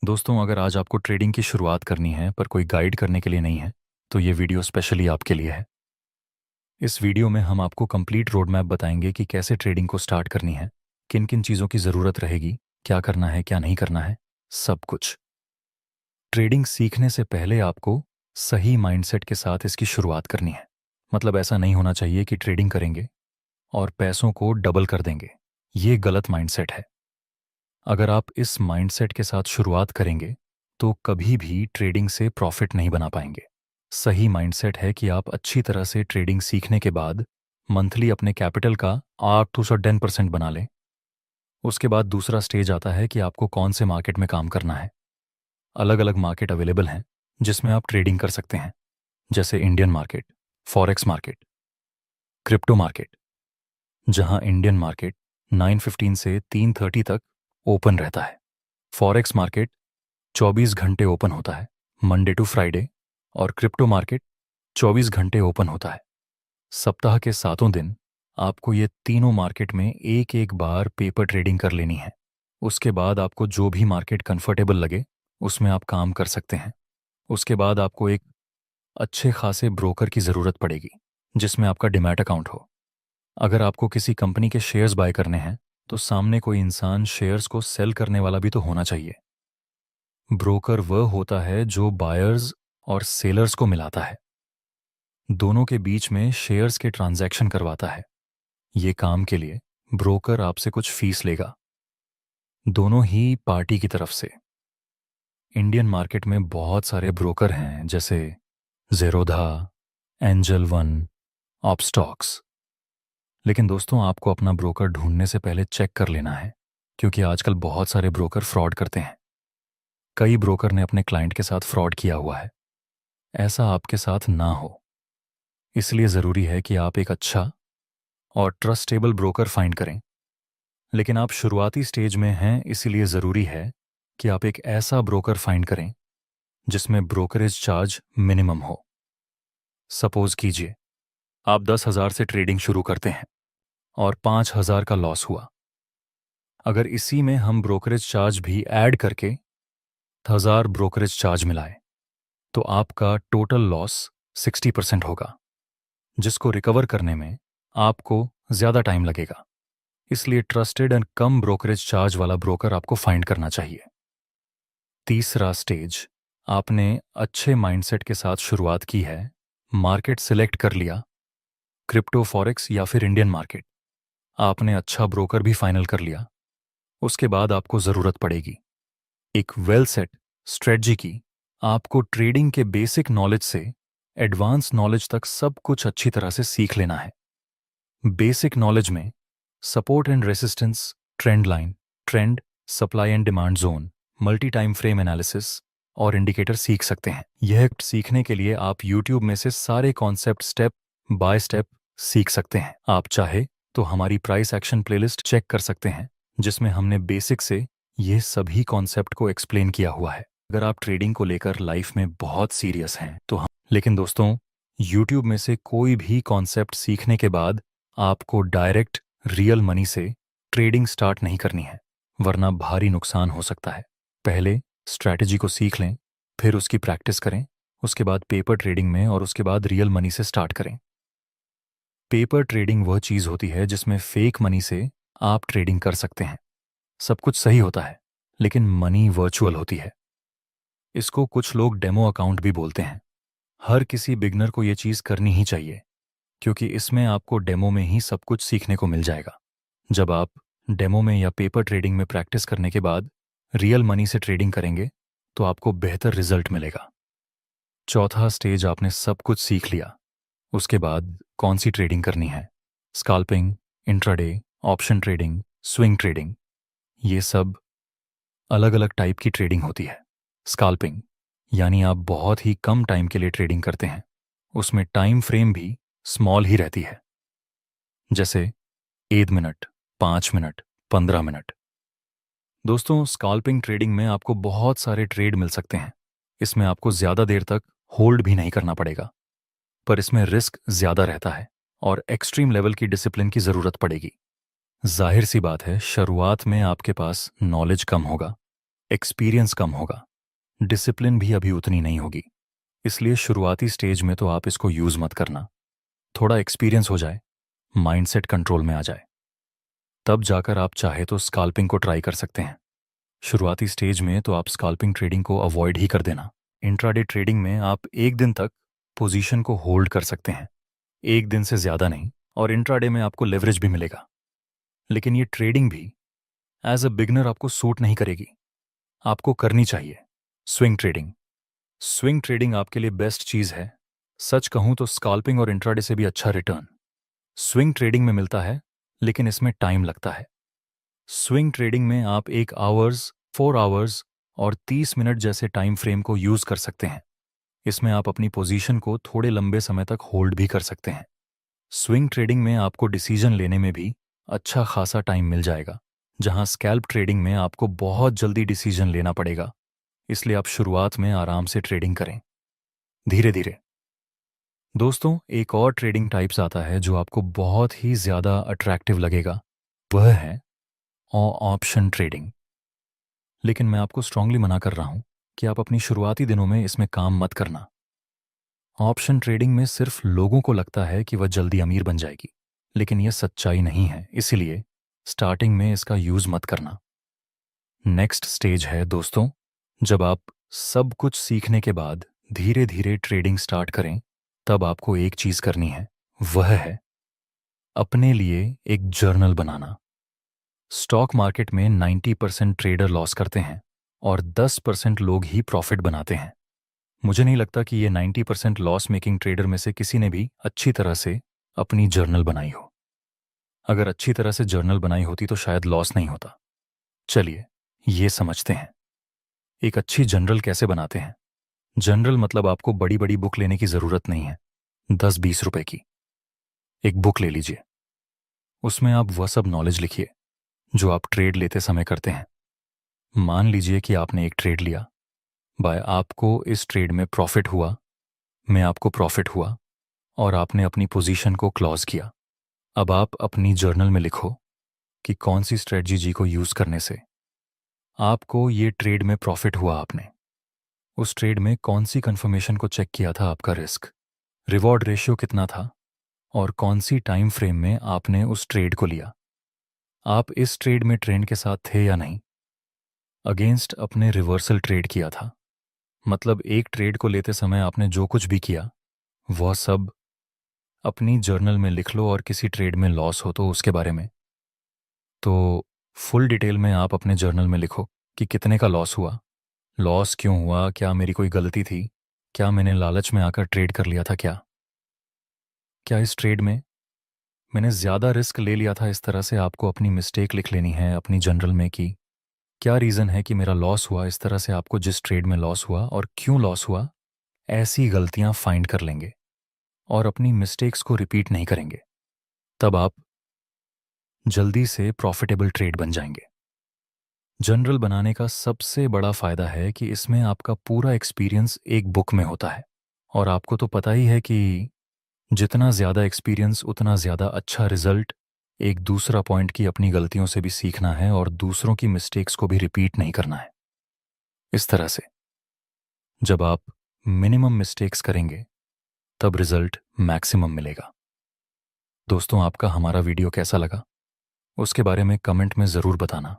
दोस्तों, अगर आज आपको ट्रेडिंग की शुरुआत करनी है पर कोई गाइड करने के लिए नहीं है, तो ये वीडियो स्पेशली आपके लिए है। इस वीडियो में हम आपको कंप्लीट रोड मैप बताएंगे कि कैसे ट्रेडिंग को स्टार्ट करनी है, किन किन चीज़ों की ज़रूरत रहेगी, क्या करना है क्या नहीं करना है, सब कुछ। ट्रेडिंग सीखने से पहले आपको सही माइंडसेट के साथ इसकी शुरुआत करनी है। मतलब ऐसा नहीं होना चाहिए कि ट्रेडिंग करेंगे और पैसों को डबल कर देंगे। ये गलत माइंडसेट है। अगर आप इस माइंडसेट के साथ शुरुआत करेंगे तो कभी भी ट्रेडिंग से प्रॉफिट नहीं बना पाएंगे। सही माइंडसेट है कि आप अच्छी तरह से ट्रेडिंग सीखने के बाद मंथली अपने कैपिटल का 8 to 10% बना लें। उसके बाद दूसरा स्टेज आता है कि आपको कौन से मार्केट में काम करना है। अलग अलग मार्केट अवेलेबल हैं जिसमें आप ट्रेडिंग कर सकते हैं, जैसे Indian market, forex market, crypto market. जहां इंडियन मार्केट 9:15 से 3:30 तक ओपन रहता है। फॉरेक्स मार्केट 24 घंटे ओपन होता है, मंडे टू फ्राइडे। और क्रिप्टो मार्केट 24 घंटे ओपन होता है। सप्ताह के 7 दिन आपको ये तीनों मार्केट में एक एक बार पेपर ट्रेडिंग कर लेनी है। उसके बाद आपको जो भी मार्केट कंफर्टेबल लगे उसमें आप काम कर सकते हैं। उसके बाद आपको एक अच्छे खासे ब्रोकर की ज़रूरत पड़ेगी जिसमें आपका डिमैट अकाउंट हो। अगर आपको किसी कंपनी के शेयर्स बाय करने हैं तो सामने कोई इंसान शेयर्स को सेल करने वाला भी तो होना चाहिए। ब्रोकर वह होता है जो बायर्स और सेलर्स को मिलाता है, दोनों के बीच में शेयर्स के ट्रांजैक्शन करवाता है। ये काम के लिए ब्रोकर आपसे कुछ फीस लेगा, दोनों ही पार्टी की तरफ से। इंडियन मार्केट में बहुत सारे ब्रोकर हैं, जैसे ज़ेरोधा, एंजल वन, ऑपस्टॉक्स। लेकिन दोस्तों, आपको अपना ब्रोकर ढूंढने से पहले चेक कर लेना है, क्योंकि आजकल बहुत सारे ब्रोकर फ्रॉड करते हैं। कई ब्रोकर ने अपने क्लाइंट के साथ फ्रॉड किया हुआ है। ऐसा आपके साथ ना हो, इसलिए ज़रूरी है कि आप एक अच्छा और ट्रस्टेबल ब्रोकर फाइंड करें। लेकिन आप शुरुआती स्टेज में हैं, इसीलिए ज़रूरी है कि आप एक ऐसा ब्रोकर फाइंड करें जिसमें ब्रोकरेज चार्ज मिनिमम हो। सपोज कीजिए आप 10,000 से ट्रेडिंग शुरू करते हैं और 5,000 का लॉस हुआ। अगर इसी में हम ब्रोकरेज चार्ज भी ऐड करके 1,000 ब्रोकरेज चार्ज मिलाएं तो आपका टोटल लॉस 60% होगा, जिसको रिकवर करने में आपको ज़्यादा टाइम लगेगा। इसलिए trusted and come brokerage charge वाला ब्रोकर आपको फाइंड करना चाहिए। तीसरा स्टेज, आपने अच्छे माइंडसेट के साथ शुरुआत की है, मार्केट सिलेक्ट कर लिया, क्रिप्टो, फॉरेक्स या फिर इंडियन मार्केट। आपने अच्छा ब्रोकर भी फाइनल कर लिया। उसके बाद आपको ज़रूरत पड़ेगी एक वेल सेट स्ट्रेटजी की। आपको ट्रेडिंग के बेसिक नॉलेज से एडवांस नॉलेज तक सब कुछ अच्छी तरह से सीख लेना है। बेसिक नॉलेज में support and resistance, trend line, trend, supply and demand zone, multi time frame analysis और इंडिकेटर सीख सकते हैं। यह सीखने के लिए आप यूट्यूब में से सारे कॉन्सेप्ट स्टेप बाय स्टेप सीख सकते हैं। आप चाहे तो हमारी प्राइस एक्शन प्लेलिस्ट चेक कर सकते हैं, जिसमें हमने बेसिक से ये सभी कॉन्सेप्ट को एक्सप्लेन किया हुआ है। अगर आप ट्रेडिंग को लेकर लाइफ में बहुत सीरियस हैं तो हम लेकिन दोस्तों, यूट्यूब में से कोई भी कॉन्सेप्ट सीखने के बाद आपको डायरेक्ट रियल मनी से ट्रेडिंग स्टार्ट नहीं करनी है, वरना भारी नुकसान हो सकता है। पहले स्ट्रैटेजी को सीख लें, फिर उसकी प्रैक्टिस करें, उसके बाद पेपर ट्रेडिंग में और उसके बाद रियल मनी से स्टार्ट करें। पेपर ट्रेडिंग वह चीज़ होती है जिसमें फेक मनी से आप ट्रेडिंग कर सकते हैं। सब कुछ सही होता है, लेकिन मनी वर्चुअल होती है। इसको कुछ लोग डेमो अकाउंट भी बोलते हैं। हर किसी बिगनर को ये चीज़ करनी ही चाहिए, क्योंकि इसमें आपको डेमो में ही सब कुछ सीखने को मिल जाएगा। जब आप डेमो में या पेपर ट्रेडिंग में प्रैक्टिस करने के बाद रियल मनी से ट्रेडिंग करेंगे तो आपको बेहतर रिजल्ट मिलेगा। चौथा स्टेज, आपने सब कुछ सीख लिया। उसके बाद कौन सी ट्रेडिंग करनी है, scalping, intraday, option trading, swing trading, ये सब अलग अलग टाइप की ट्रेडिंग होती है। स्काल्पिंग यानी आप बहुत ही कम टाइम के लिए ट्रेडिंग करते हैं। उसमें टाइम फ्रेम भी स्मॉल ही रहती है, जैसे 1 मिनट, 5 मिनट, 15 मिनट। दोस्तों, स्काल्पिंग ट्रेडिंग में आपको बहुत सारे ट्रेड मिल सकते हैं। इसमें आपको ज़्यादा देर तक होल्ड भी नहीं करना पड़ेगा, पर इसमें रिस्क ज़्यादा रहता है और एक्सट्रीम लेवल की डिसिप्लिन की ज़रूरत पड़ेगी। जाहिर सी बात है, शुरुआत में आपके पास नॉलेज कम होगा, एक्सपीरियंस कम होगा, डिसिप्लिन भी अभी उतनी नहीं होगी। इसलिए शुरुआती स्टेज में तो आप इसको यूज़ मत करना। थोड़ा एक्सपीरियंस हो जाए, माइंडसेट कंट्रोल में आ जाए, तब जाकर आप चाहे तो स्काल्पिंग को ट्राई कर सकते हैं। शुरुआती स्टेज में तो आप स्काल्पिंग ट्रेडिंग को अवॉइड ही कर देना। इंट्राडे ट्रेडिंग में आप एक दिन तक पोजीशन को होल्ड कर सकते हैं, एक दिन से ज़्यादा नहीं, और इंट्राडे में आपको लेवरेज भी मिलेगा। लेकिन ये ट्रेडिंग भी एज अ बिगनर आपको सूट नहीं करेगी। आपको करनी चाहिए स्विंग ट्रेडिंग। स्विंग ट्रेडिंग आपके लिए बेस्ट चीज़ है। सच कहूं तो स्काल्पिंग और इंट्राडे से भी अच्छा रिटर्न स्विंग ट्रेडिंग में मिलता है, लेकिन इसमें टाइम लगता है। स्विंग ट्रेडिंग में आप 1 आवर्स, 4 आवर्स और 30 मिनट जैसे टाइम फ्रेम को यूज़ कर सकते हैं। इसमें आप अपनी पोजीशन को थोड़े लंबे समय तक होल्ड भी कर सकते हैं। स्विंग ट्रेडिंग में आपको डिसीजन लेने में भी अच्छा खासा टाइम मिल जाएगा, जहां स्कैल्प ट्रेडिंग में आपको बहुत जल्दी डिसीजन लेना पड़ेगा। इसलिए आप शुरुआत में आराम से ट्रेडिंग करें, धीरे धीरे। दोस्तों, एक और ट्रेडिंग टाइप्स आता है जो आपको बहुत ही ज़्यादा अट्रैक्टिव लगेगा, वह है ऑप्शन ट्रेडिंग। लेकिन मैं आपको स्ट्रांगली मना कर रहा हूं कि आप अपनी शुरुआती दिनों में इसमें काम मत करना। ऑप्शन ट्रेडिंग में सिर्फ लोगों को लगता है कि वह जल्दी अमीर बन जाएगी, लेकिन यह सच्चाई नहीं है। इसीलिए स्टार्टिंग में इसका यूज़ मत करना। नेक्स्ट स्टेज है दोस्तों, जब आप सब कुछ सीखने के बाद धीरे धीरे ट्रेडिंग स्टार्ट करें, तब आपको एक चीज़ करनी है, वह है अपने लिए एक जर्नल बनाना। स्टॉक मार्केट में 90% ट्रेडर लॉस करते हैं और 10% लोग ही प्रॉफिट बनाते हैं। मुझे नहीं लगता कि ये 90% लॉस मेकिंग ट्रेडर में से किसी ने भी अच्छी तरह से अपनी जर्नल बनाई हो। अगर अच्छी तरह से जर्नल बनाई होती तो शायद लॉस नहीं होता। चलिए ये समझते हैं, एक अच्छी जर्नल कैसे बनाते हैं। जनरल मतलब आपको बड़ी बड़ी बुक लेने की ज़रूरत नहीं है। 10-20 रुपए की एक बुक ले लीजिए। उसमें आप वह सब नॉलेज लिखिए जो आप ट्रेड लेते समय करते हैं। मान लीजिए कि आपने एक ट्रेड लिया, बाय आपको इस ट्रेड में प्रॉफिट हुआ, में आपको प्रॉफिट हुआ और आपने अपनी पोजीशन को क्लोज किया। अब आप अपनी जर्नल में लिखो कि कौन सी स्ट्रेटजी को यूज़ करने से आपको ये ट्रेड में प्रॉफिट हुआ। आपने उस ट्रेड में कौन सी कंफर्मेशन को चेक किया था, आपका रिस्क रिवॉर्ड रेशियो कितना था, और कौन सी टाइम फ्रेम में आपने उस ट्रेड को लिया। आप इस ट्रेड में ट्रेंड के साथ थे या नहीं। अगेंस्ट अपने रिवर्सल ट्रेड किया था, मतलब एक ट्रेड को लेते समय आपने जो कुछ भी किया वह सब अपनी जर्नल में लिख लो। और किसी ट्रेड में लॉस हो तो उसके बारे में तो फुल डिटेल में आप अपने जर्नल में लिखो कि कितने का लॉस हुआ, लॉस क्यों हुआ, क्या मेरी कोई गलती थी, क्या मैंने लालच में आकर ट्रेड कर लिया था, क्या इस ट्रेड में मैंने ज़्यादा रिस्क ले लिया था। इस तरह से आपको अपनी मिस्टेक लिख लेनी है अपनी जर्नल में कि क्या रीज़न है कि मेरा लॉस हुआ। इस तरह से आपको जिस ट्रेड में लॉस हुआ और क्यों लॉस हुआ, ऐसी गलतियां फाइंड कर लेंगे और अपनी मिस्टेक्स को रिपीट नहीं करेंगे। तब आप जल्दी से प्रॉफिटेबल ट्रेड बन जाएंगे। जनरल बनाने का सबसे बड़ा फ़ायदा है कि इसमें आपका पूरा एक्सपीरियंस एक बुक में होता है। और आपको तो पता ही है कि जितना ज़्यादा एक्सपीरियंस उतना ज़्यादा अच्छा रिजल्ट। एक दूसरा पॉइंट की अपनी गलतियों से भी सीखना है और दूसरों की मिस्टेक्स को भी रिपीट नहीं करना है। इस तरह से जब आप मिनिमम मिस्टेक्स करेंगे तब रिजल्ट मैक्सिमम मिलेगा। दोस्तों, आपका हमारा वीडियो कैसा लगा उसके बारे में कमेंट में ज़रूर बताना।